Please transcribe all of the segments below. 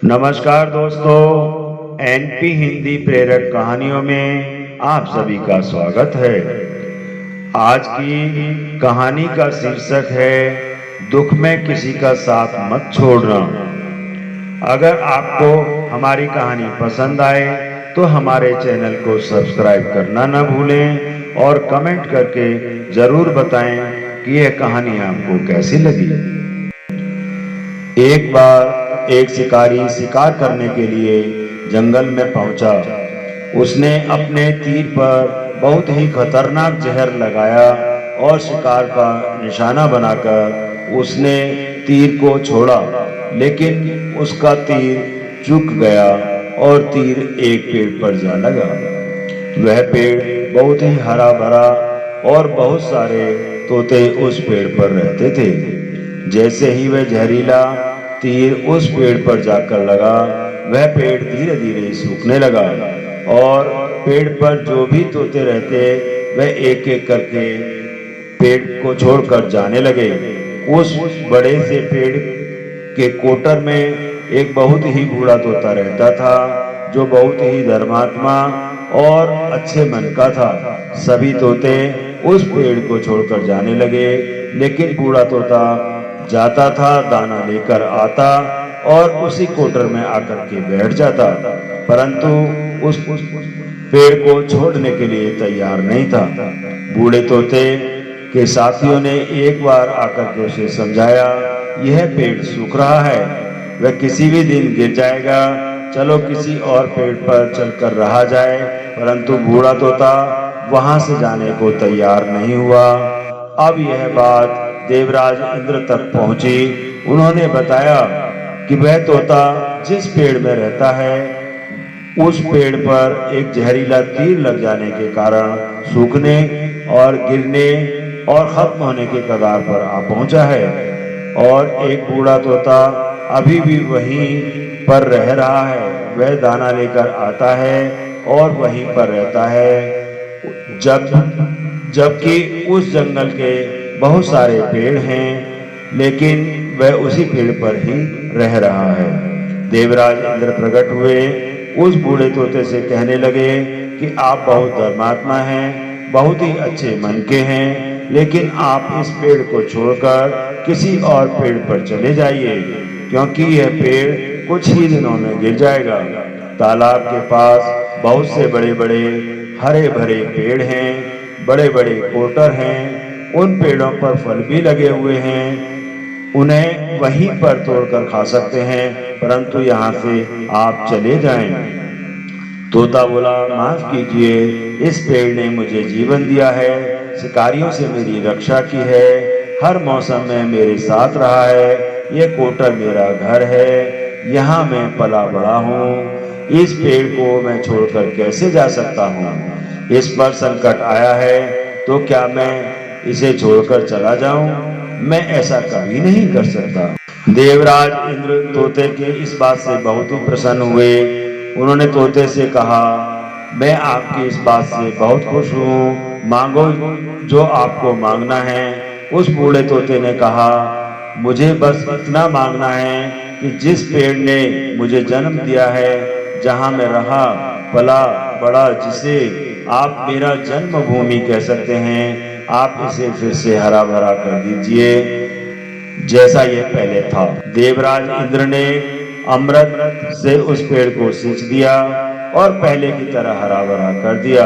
नमस्कार दोस्तों, एनपी हिंदी प्रेरक कहानियों में आप सभी का स्वागत है। आज की कहानी का शीर्षक है दुख में किसी का साथ मत छोड़ना। अगर आपको हमारी कहानी पसंद आए तो हमारे चैनल को सब्सक्राइब करना न भूलें और कमेंट करके जरूर बताएं कि यह कहानी आपको कैसी लगी। एक बार एक शिकारी शिकार करने के लिए जंगल में पहुंचा। उसने अपने तीर पर बहुत ही खतरनाक जहर लगाया और शिकार का निशाना बनाकर उसने तीर को छोड़ा, लेकिन उसका तीर चूक गया और तीर एक पेड़ पर जा लगा। वह पेड़ बहुत ही हरा भरा और बहुत सारे तोते उस पेड़ पर रहते थे। जैसे ही वह जहरीला तीर उस पेड़ पर जाकर लगा, वह पेड़ धीरे धीरे सूखने लगा और पेड़ पर जो भी तोते रहते वह एक एक करके पेड़ को छोड़कर जाने लगे। उस बड़े से पेड़ के कोटर में एक बहुत ही बूढ़ा तोता रहता था, जो बहुत ही धर्मात्मा और अच्छे मन का था। सभी तोते उस पेड़ को छोड़कर जाने लगे, लेकिन बूढ़ा तोता जाता था, दाना लेकर आता और उसी कोटर में आकर के बैठ जाता, परंतु उस पेड़ को छोड़ने के लिए तैयार नहीं था। बूढ़े तोते के साथियों ने एक बार आकर के उसे समझाया, यह पेड़ सूख रहा है, वह किसी भी दिन गिर जाएगा, चलो किसी और पेड़ पर चलकर रहा जाए। परंतु बूढ़ा तोता वहां से जाने को तैयार नहीं हुआ। अब यह बात देवराज इंद्र तक पहुंची। उन्होंने बताया कि वह तोता जिस पेड़ में रहता है उस पेड़ पर एक जहरीला तीर लग जाने के कारण सूखने और गिरने और खत्म होने के कगार पर आ पहुंचा है, और एक बूढ़ा तोता अभी भी वहीं पर रह रहा है। वह दाना लेकर आता है और वहीं पर रहता है, जबकि उस जंगल के बहुत सारे पेड़ हैं, लेकिन वह उसी पेड़ पर ही रह रहा है। देवराज इंद्र प्रकट हुए, उस बूढ़े तोते से कहने लगे कि आप बहुत धर्मात्मा हैं, बहुत ही अच्छे मन के हैं, लेकिन आप इस पेड़ को छोड़कर किसी और पेड़ पर चले जाइए, क्योंकि यह पेड़ कुछ ही दिनों में गिर जाएगा। तालाब के पास बहुत से बड़े बड़े हरे भरे पेड़ हैं, बड़े बड़े कोटर हैं, उन पेड़ों पर फल भी लगे हुए हैं, उन्हें वहीं पर तोड़कर खा सकते हैं, परंतु यहाँ से आप चले जाएं। तोता बोला, माफ कीजिए, इस पेड़ ने मुझे जीवन दिया है, शिकारियों से मेरी रक्षा की है, हर मौसम में मेरे साथ रहा है, यह कोटर मेरा घर है, यहाँ मैं पला बड़ा हूँ, इस पेड़ को मैं छोड़कर कैसे जा सकता हूँ? इस पर संकट आया है तो क्या मैं इसे छोड़कर चला जाऊं? मैं ऐसा कभी नहीं कर सकता। देवराज इंद्र तोते के इस बात से बहुत ही प्रसन्न हुए। उन्होंने तोते से कहा, मैं आपकी इस बात से बहुत खुश हूँ, मांगो जो आपको मांगना है। उस बूढ़े तोते ने कहा, मुझे बस इतना मांगना है कि जिस पेड़ ने मुझे जन्म दिया है, जहाँ मैं रहा पला बड़ा, जिसे आप मेरा जन्मभूमि कह सकते हैं, आप इसे फिर से हरा भरा कर दीजिए जैसा यह पहले था। देवराज इंद्र ने अमृत से उस पेड़ को सींच दिया और पहले की तरह हरा भरा कर दिया।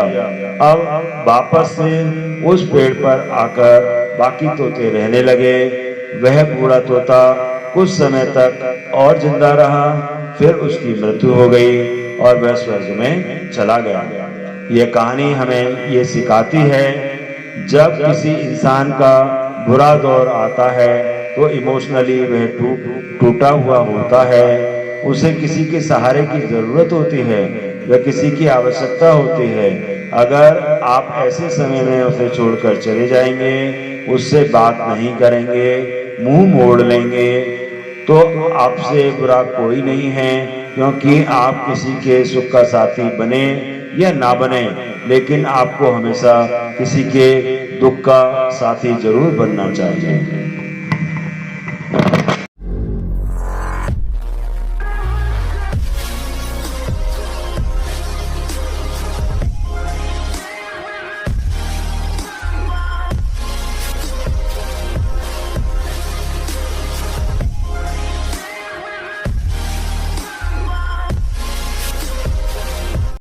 अब वापस से उस पेड़ पर आकर बाकी तोते रहने लगे। वह बूढ़ा तोता कुछ समय तक और जिंदा रहा, फिर उसकी मृत्यु हो गई और वह स्वर्ग में चला गया। यह कहानी हमें ये सिखाती है, जब किसी इंसान का बुरा दौर आता है तो इमोशनली वह टूटा हुआ होता है, उसे किसी के सहारे की जरूरत होती है, वह किसी की आवश्यकता होती है। अगर आप ऐसे समय में उसे छोड़कर चले जाएंगे, उससे बात नहीं करेंगे, मुंह मोड़ लेंगे, तो आपसे बुरा कोई नहीं है, क्योंकि आप किसी के सुख का साथी बने या ना बने, लेकिन आपको हमेशा किसी के दुख का साथी जरूर बनना चाहिए।